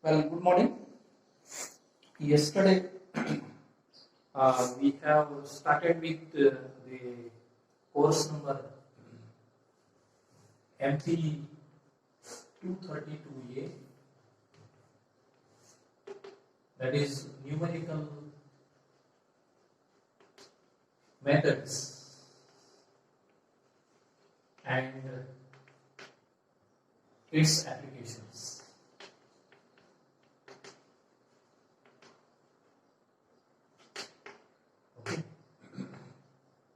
Well, good morning. Yesterday, we have started with the course number MP 232A, that is numerical methods and its applications. Okay.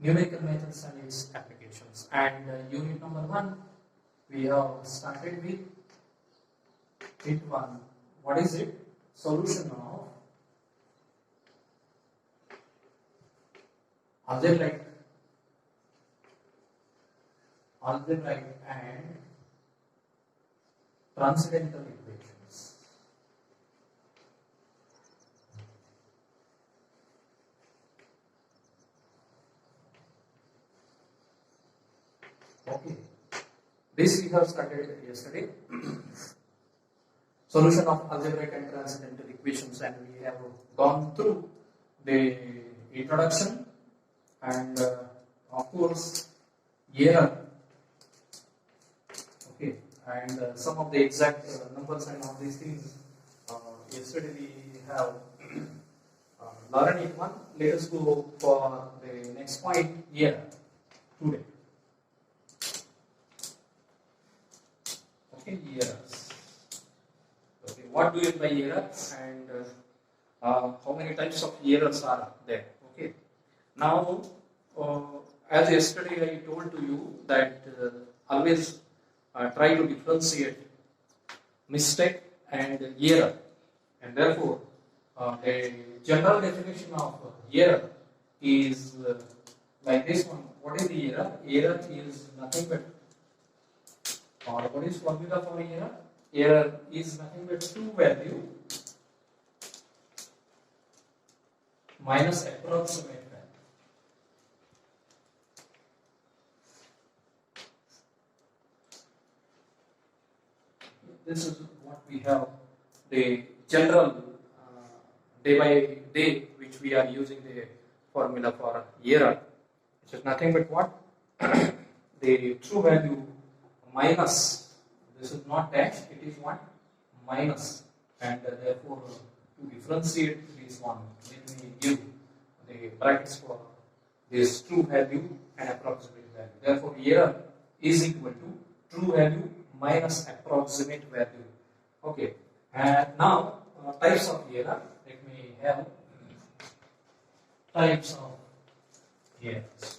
Numerical methods and its applications. And unit number 1, we have started with it 1. What is it? Solution of algebraic and transcendental equations. Okay, this we have started yesterday. Solution of algebraic and transcendental equations, and we have gone through the introduction and of course error. Okay, and some of the exact numbers and all these things. Yesterday we have learned it one. Let us go for the next point, error, today. Okay, errors. Okay, what do you mean by error, and how many types of errors are there? Okay, now as yesterday I told to you that always try to differentiate mistake and error, and therefore a general definition of error is like this one. What is the error? Error is nothing but, or what is formula for error? Error is nothing but true value minus approximate value. This is what we have, the general day by day which we are using the formula for error, which is nothing but what? The true value minus, this is not dash, it is what? Minus, and therefore to differentiate this one, let me give the brackets for this true value and approximate value. Therefore error is equal to true value minus approximate value. Okay, and now types of error. Let me have types of errors.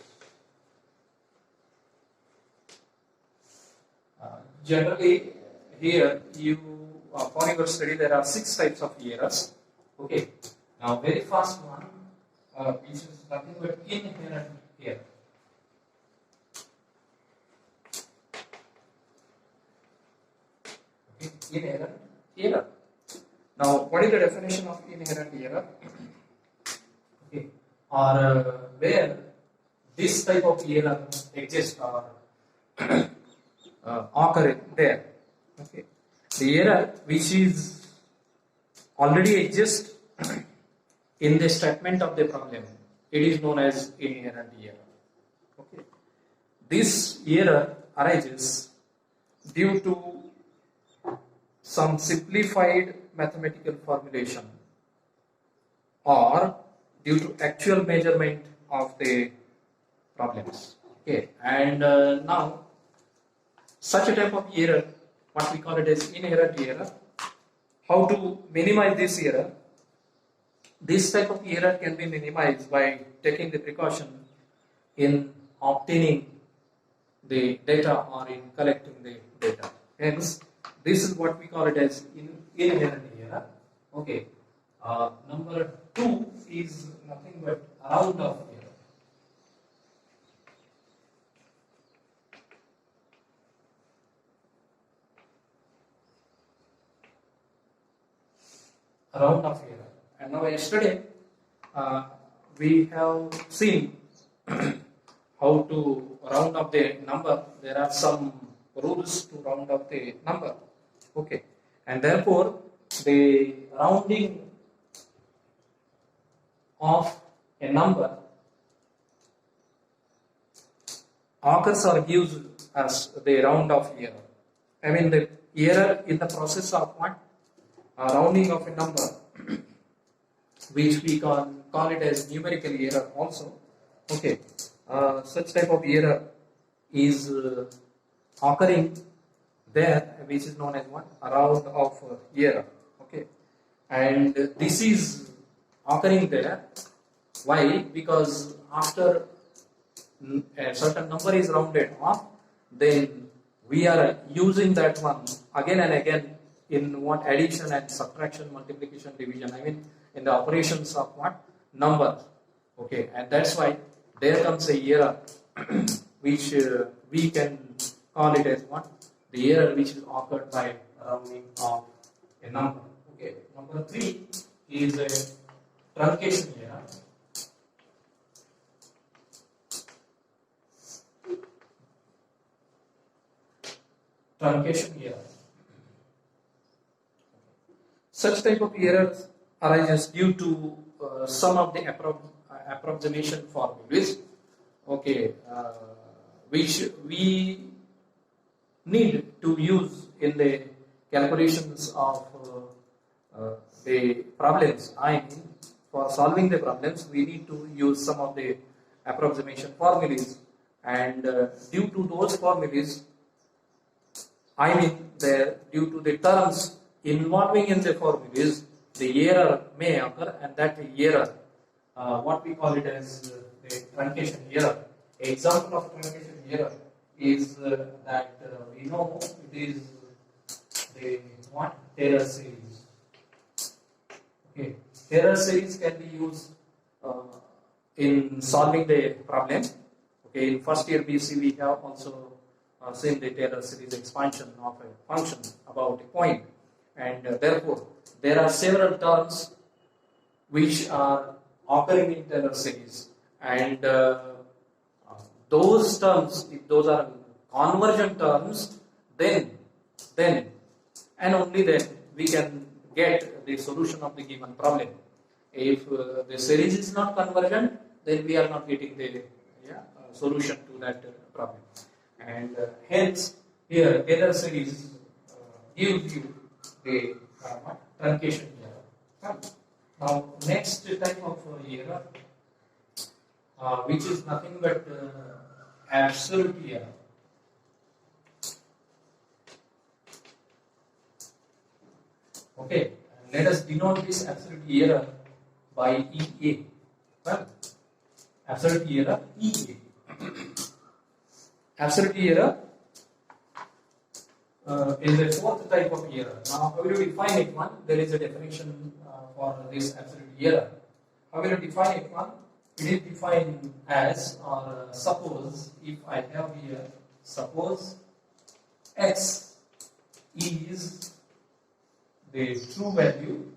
Generally, here you for your study there are 6 types of errors. Okay, now very first one, which is nothing but inherent error. Okay, inherent error. Now, what is the definition of inherent error? Okay, or where this type of error exists or occur there. Okay, the error which is already exists in the statement of the problem, it is known as inherent error. Okay, this error arises due to some simplified mathematical formulation or due to actual measurement of the problems. Okay, and now such a type of error, what we call it as inherent error. How to minimize this error? This type of error can be minimized by taking the precaution in obtaining the data or in collecting the data. Hence, this is what we call it as inherent error. Okay. Number 2 is nothing but round off error. Round off error. And now yesterday we have seen how to round up the number. There are some rules to round up the number. Okay, and therefore the rounding of a number occurs or gives us the round of error. I mean the error in the process of what? Rounding of a number, which we can call it as numerical error also. Okay, such type of error is occurring there, which is known as what? A round of error. Okay, and this is occurring there. Why? Because after a certain number is rounded off, then we are using that one again and again in what? Addition and subtraction, multiplication, division. I mean in the operations of what? Numbers. Okay, and that's why there comes a error which we can call it as what? The error which is occurred by rounding of a number. Okay, number 3 is a truncation error. Truncation error. Such type of errors arises due to some of the approximation formulas, okay, which we need to use in the calculations of the problems. I mean, for solving the problems, we need to use some of the approximation formulas, and due to those formulas, I mean, due to the terms involving in the formulas, the error may occur, and that error, what we call it as the truncation error. Example of truncation error is that we know it is the what? Taylor series. Okay, Taylor series can be used in solving the problem. Okay, in first year BC we have also seen the Taylor series expansion of a function about a point, and therefore there are several terms which are occurring in Taylor series, and those terms, if those are convergent terms, then and only then we can get the solution of the given problem. If the series is not convergent, then we are not getting the solution to that problem. And hence, here Taylor series gives you the truncation error. Now, next type of error, which is nothing but absolute error. Okay, let us denote this absolute error by EA. Well, absolute error EA. Absolute error is a fourth type of error. Now, how will you define it? One, there is a definition for this absolute error. How will you define it? One, it is defined as, or suppose, if I have here, suppose x is the true value.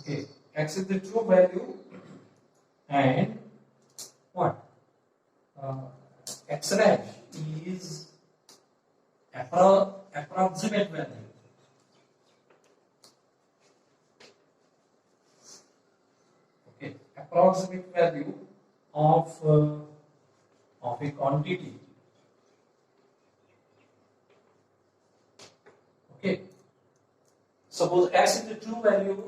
Okay, x is the true value, and what? X dash is approximate value. Okay, approximate value of a quantity. Okay, suppose x is the true value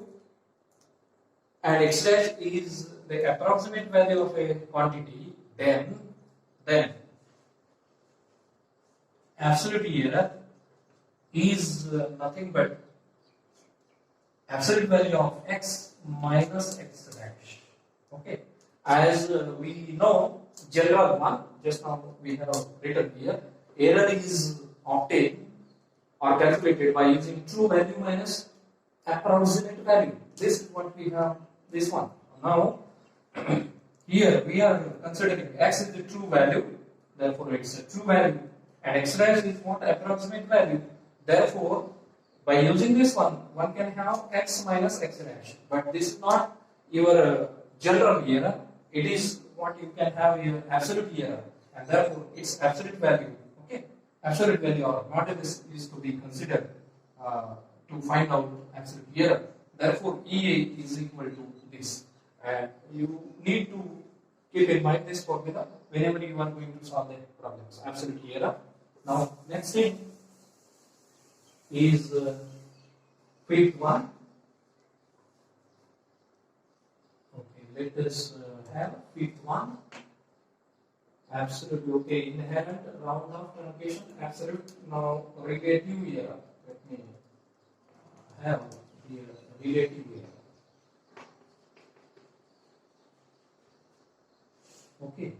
and x dash is the approximate value of a quantity, then absolute error is nothing but absolute value of x minus x dash. Okay, as we know, general one, just now we have written here, error is obtained or calculated by using true value minus approximate value. This is what we have, this one. Now, here we are considering x is the true value, therefore it's a true value, and x dash is what? Approximate value. Therefore, by using this one can have x minus x dash. But this is not your general error, it is what you can have your absolute error, and therefore its absolute value. Okay, absolute value or not is to be considered to find out absolute error. Therefore, EA is equal to this, and you need to keep in mind this formula whenever you are going to solve the problems. Absolute error. Now, next thing is fifth one. Okay, let us have fifth one. Absolute, okay, inherent round off truncation, absolute. Now, relative error. Let me have here relative error. Okay,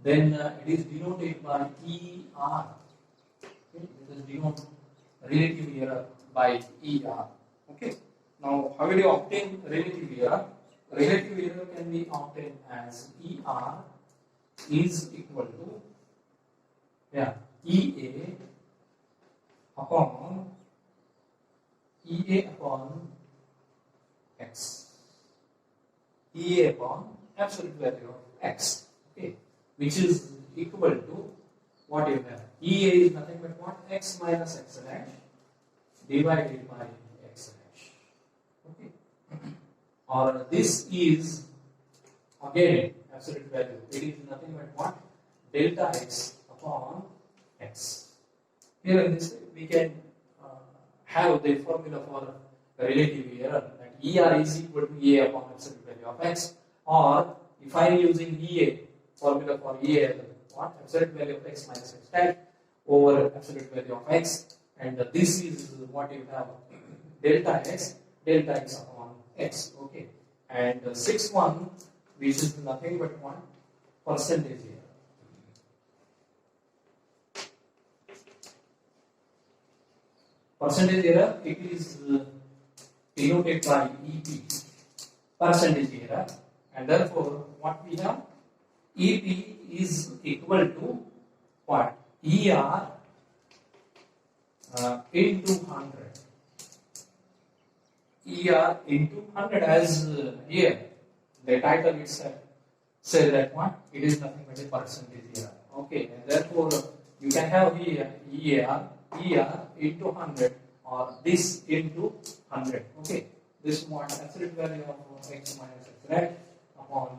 then it is denoted by ER. Okay, it is denoted relative error by ER. Okay, now how will you obtain relative error? Relative error can be obtained as ER is equal to EA upon X. EA upon absolute value of X. Okay, which is equal to what you have. EA is nothing but what? X minus X dash divided by X dash. Okay, or this is again absolute value. It is nothing but what? Delta X upon X. Here in this we can have the formula for relative error, that ER is equal to EA upon absolute value of X, or if I am using EA, formula for EA, what? Absolute value of X minus X dash over absolute value of X, and this is what you have, delta X upon X. Okay, and sixth one, which is nothing but what? Percentage error. Percentage error, it is denoted by EP, percentage error, and therefore what we have, EP is equal to what? ER into 100. ER into 100, as here the title itself says that what? It is nothing but a percentage error. Okay, and therefore you can have here ER into 100, or this into 100. Okay, this one absolute value of X minus X dash upon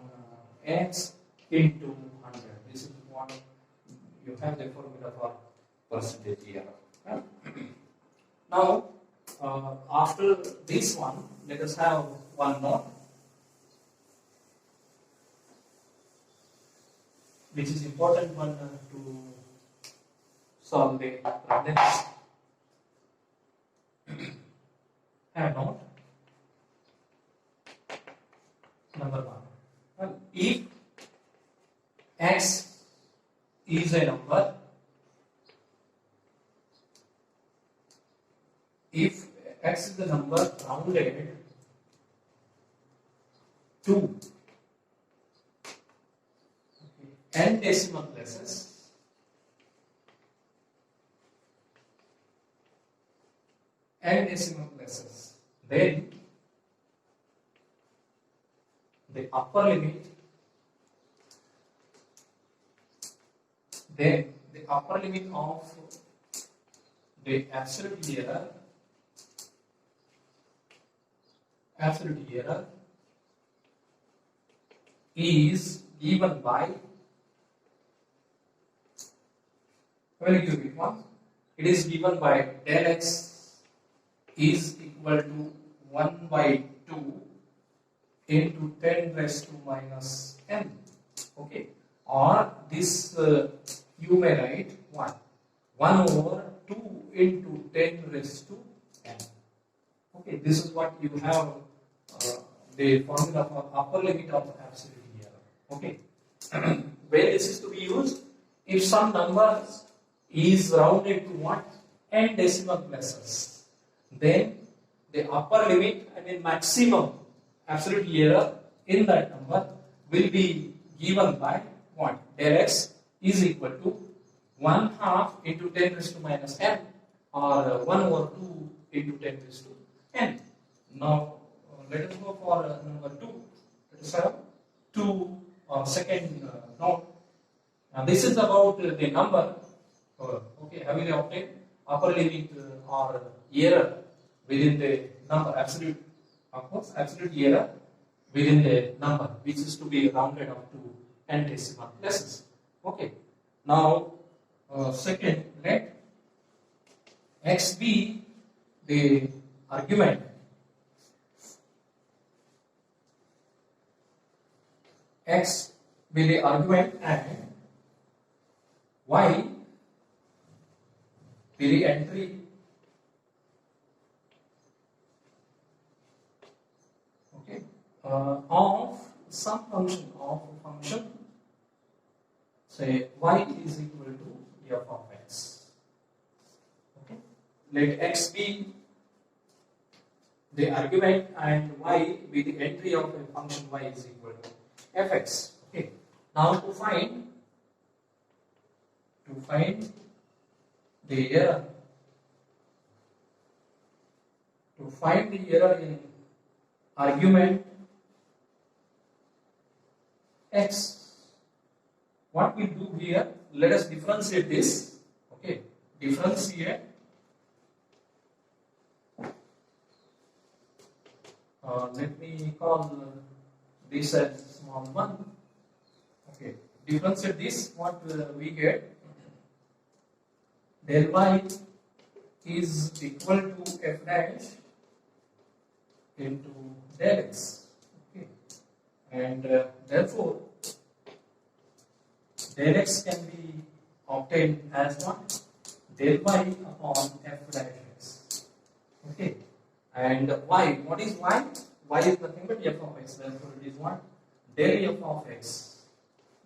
X into 100. This is what you have the formula for percentage error. Now, after this one, let us have one more, which is important one to solve the problem. Have note number one. Well, if X is a number, if X is the number rounded to n decimal places, then the upper limit, of the absolute error is given by, I will give it one. It is given by del x is equal to 1 by 2 into 10 raised to minus n. Okay, or this you may write 1 over 2 into 10 raised to n. Okay, this is what you have the formula for upper limit of absolute error. Okay, where this is to be used, if some number is rounded to what? N decimal places, then the upper limit, maximum absolute error in that number will be given by what? Del x is equal to 1/2 into 10 raised to minus n, or 1 over 2 into 10 raised to n. Now let us go for number 2. Let us have second note. Now this is about the number Okay, how will you obtain upper limit or error within the number? Absolute, of course, absolute error within the number, which is to be rounded up to n decimal places. Okay. Now, second, let x be the argument. X be the argument and y be the entry. Okay, of some function of a function. Say y is equal to f of x. Okay, let x be the argument and y be the entry of a function y is equal to fx. Okay, now to find the error, in argument x, what we do here, let us differentiate this. Okay, differentiate let me call this as small 1. Okay, differentiate this, what we get, del y is equal to f dash into del x. Okay, and therefore del x can be obtained as what? Del y upon f dash x. Okay, and y, what is y? Y is nothing but f of x, therefore it is what? Del f of x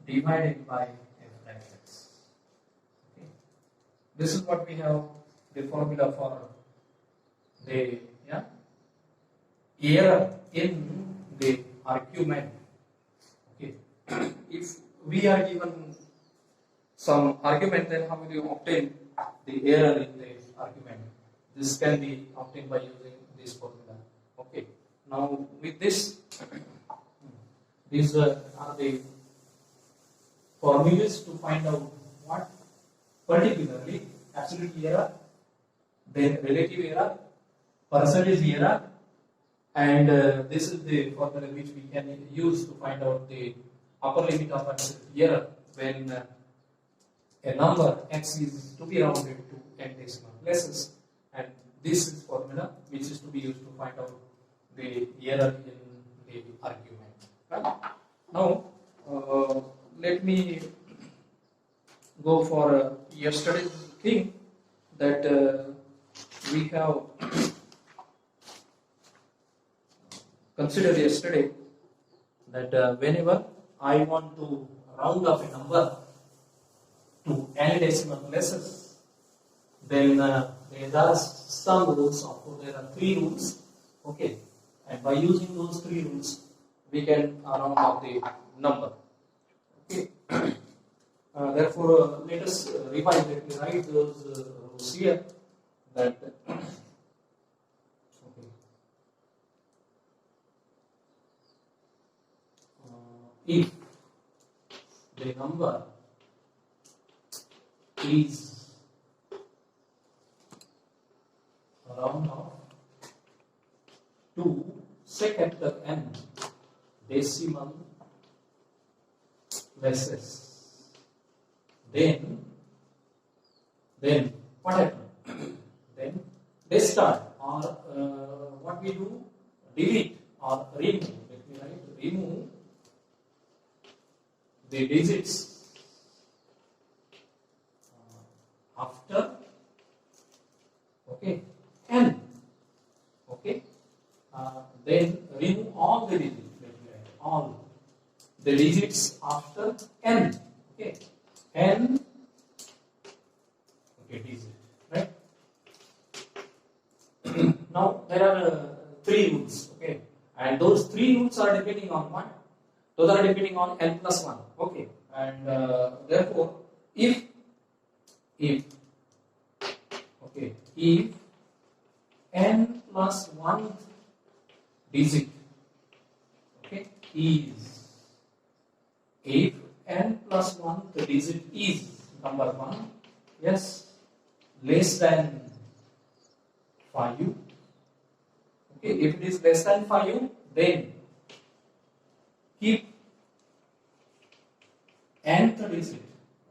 divided by f dash x. Okay, this is what we have the formula for the error in the argument. Okay, if we are given some argument, then how will you obtain the error in the argument? This can be obtained by using this formula. Okay, now with this, these are the formulas to find out what particularly absolute error, then relative error, percentage error, and this is the formula which we can use to find out the upper limit of absolute error when a number x is to be rounded to n decimal places, and this is formula which is to be used to find out the error in the argument. Right? Now, let me go for yesterday's thing that we have considered yesterday, that whenever I want to round up a number to n decimal places, then there are some rules. Of course, there are 3 rules. Okay, and by using those 3 rules, we can round up the number. Okay, therefore, let us revise. Let me write those rules here. That if the number is round off to say capital N decimal places, then what happens? Then they start, or what we do, delete or remove. Let me write, remove the digits after n. Okay, then remove all the digits. Let me write all the digits after n. Okay, n. Okay, digit, right? Now there are 3 rules. Okay, and those 3 rules are depending on what? Those are depending on n plus 1. Okay, and therefore, if n plus 1 digit, okay, is, if n plus 1 digit is number 1, yes, less than 5. Okay, if it is less than 5, then keep nth digit,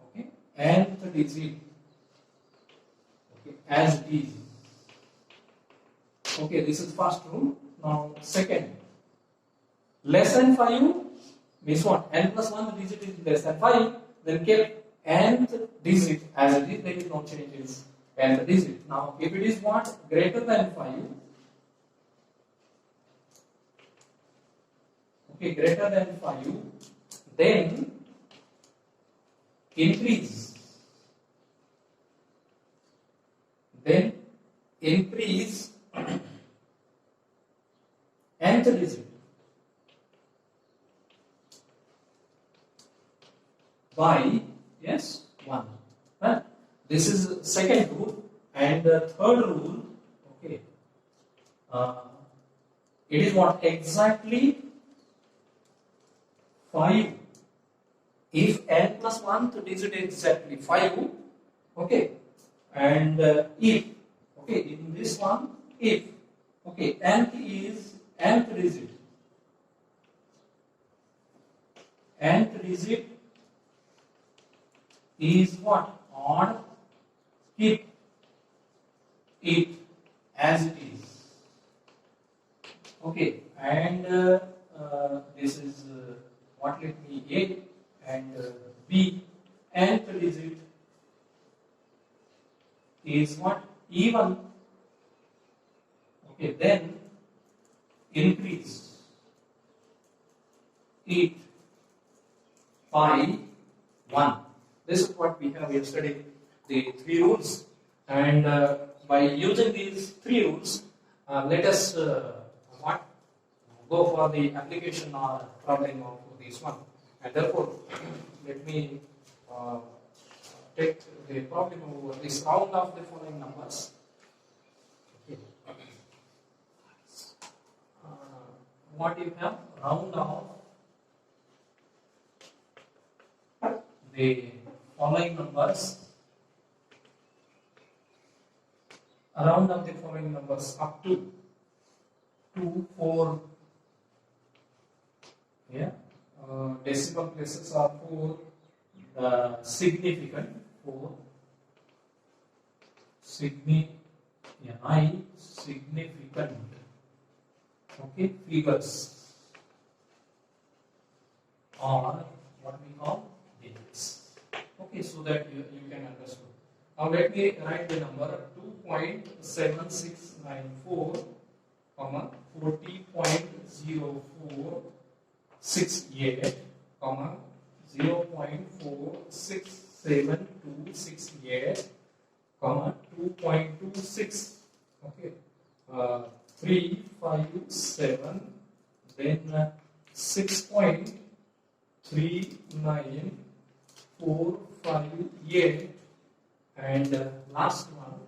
okay, nth digit, okay, as it is. Okay, this is first rule. Now second, less than 5 means what? N plus 1 digit is less than 5, then keep nth digit as it is, there is no changes nth digit. Now if it is what? Greater than 5, okay, greater than 5, then increase nth digit by, yes, 1. Right? This is second rule. And the third rule, okay, it is what? Exactly 5. If n plus 1 to digit is exactly 5, okay, and if, okay, in this one, if, okay, nth is nth digit is what? Odd, keep it as it is. Okay, and this is what? Let me A and B. Nth digit is what? Even. Okay, then increase it by 1. This is what we have yesterday, the 3 rules. And by using these 3 rules, let us what? Go for the application or problem of this one. And therefore, let me take the problem over this round of the following numbers. Okay. What you have? Round of the following numbers. Round of the following numbers up to 2, 4. Yeah. Decimal places are 4. Significant 4. Significant. Okay, figures or what we call digits. Okay, so that you can understand. Now let me write the number 2.7694, 40.0468, 0.46728, 2.26. Okay, 357, then 6.39458, and last one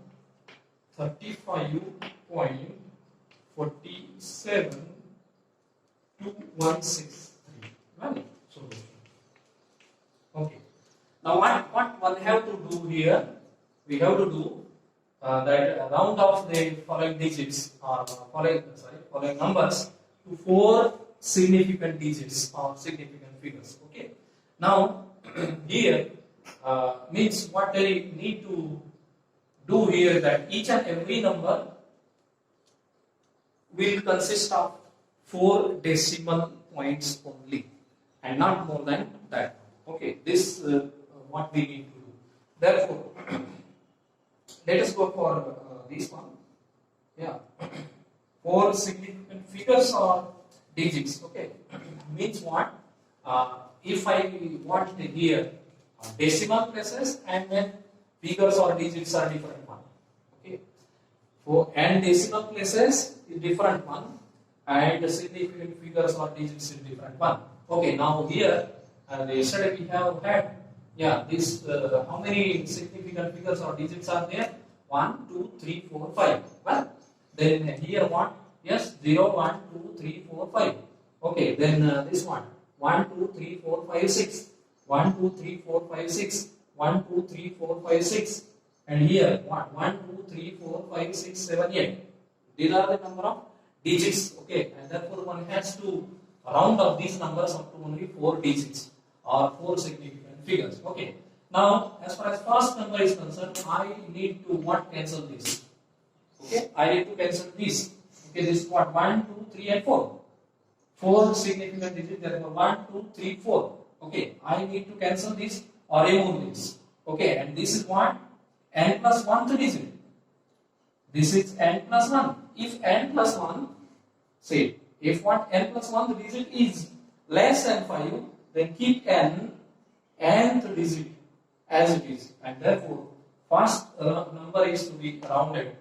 35.472163. Right? So, okay. Now what one have to do here? We have to do that round off the following digits or following numbers to 4 significant digits or significant figures. Okay. Now here means what they need to do here, that each and every number will consist of 4 decimal points only and not more than that. Okay, this what we need to do. Therefore, let us go for this one. Yeah, 4 significant figures or digits. Okay, means what? If I want here decimal places and then figures or digits are different one. Okay, so and decimal places is different one, and significant figures or digits is different one. Okay, now here yesterday we have had, yeah, this how many significant figures or digits are there? 1, 2, 3, 4, 5. Well, then here what? Yes, 0, 1, 2, 3, 4, 5. Okay, then this one 1, 2, 3, 4, 5, 6. 1, 2, 3, 4, 5, 6. 1, 2, 3, 4, 5, 6. And here what? 1, 2, 3, 4, 5, 6, 7, 8. These are the number of digits. Okay, and therefore one has to round up these numbers up to only 4 digits or 4 significant figures. Okay. Now, as far as first number is concerned, I need to what? Cancel this. Okay, I need to cancel this. Okay, this is what? 1, 2, 3, and 4. 4 significant digits. Therefore, 1, 2, 3, 4. Okay, I need to cancel this or remove this. Okay, and this is what? N plus 1th digit. This is n plus 1. If n plus 1, say, if what? N plus 1th digit is less than 5, then keep nth digit as it is. And therefore, first number is to be rounded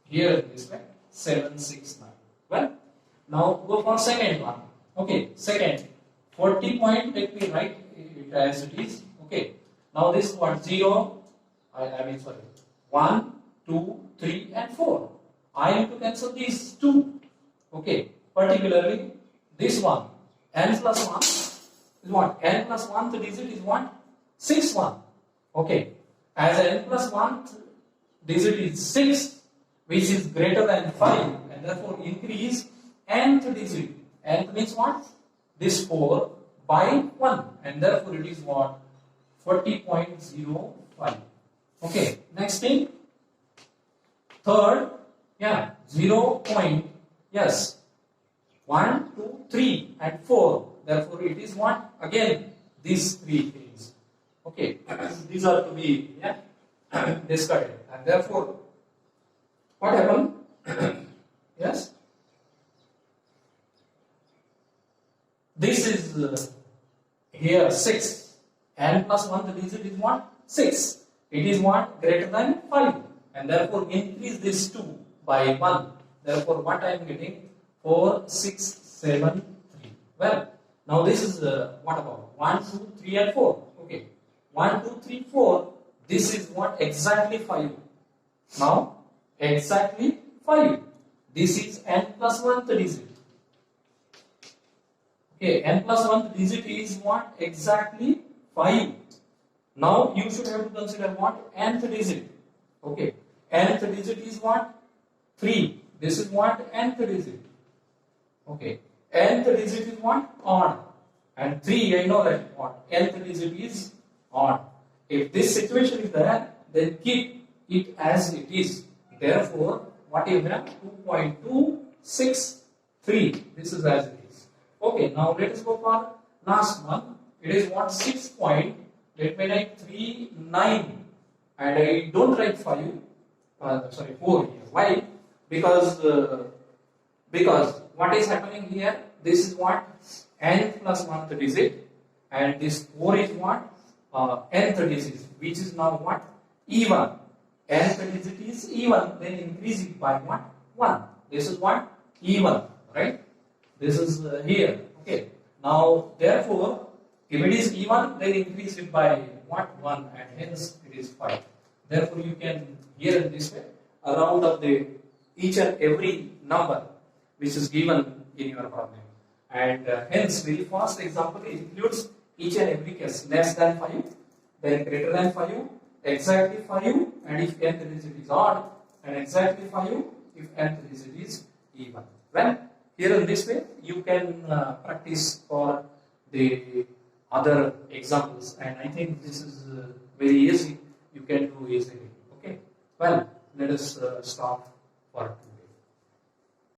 here in this way, 769. Well, now go for second one. Okay, second, 40 point, let me write it as it is. Okay, now this is what? 0, I mean, sorry, 1, 2, 3, and 4. I have to cancel these 2. Okay, particularly this one, n plus 1 is what? N plus 1th digit is what? 6, 1. Okay, as n plus 1th digit is 6, which is greater than 5, and therefore increase nth digit. Nth means what? This 4 by 1, and therefore it is what? 40.05. Okay, next thing, third, yeah, 0 point, yes, 1, 2, 3, and 4. Therefore, it is what? Again, these 3 things. Okay, these are to be discarded, and therefore, what happened? Yes, this is here 6. N plus 1th digit is what? 6. It is what? Greater than 5, and therefore increase this 2 by 1. Therefore, what I am getting? 4, 6, 7, 3. Well, now this is what about 1, 2, 3, and 4? Okay, 1, 2, 3, 4. This is what? Exactly 5. Now, exactly 5. This is n plus 1th digit. Okay, n plus 1th digit is what? Exactly 5. Now you should have to consider what? Nth digit. Okay, nth digit is what? 3. This is what? Nth digit. Okay, nth digit is what? Odd. And 3, I know that what? Nth digit is odd. If this situation is there, then keep it as it is. Therefore, what you have? 2.263. This is as it is. Okay, now let us go for last one. It is what? 6 point. Let me write 3, 9. And I don't write 5. Sorry, 4 here. Why? Because what is happening here? This is what? N plus 1th digit. And this 4 is what? Nth digit, which is now what? Even. Nth digit is even, then increase it by what? 1. This is what? Even, right? This is here. Okay. Now, therefore, if it is even, then increase it by what? 1, and hence it is 5. Therefore, you can here in this way round up the each and every number which is given in your problem. And hence, very first example includes each and every case: less than 5, then greater than 5, exactly 5, and if nth digit is odd, and exactly 5 if nth digit is even. Well, here in this way, you can practice for the other examples, and I think this is very easy. You can do easily. Okay. Well, let us stop for today.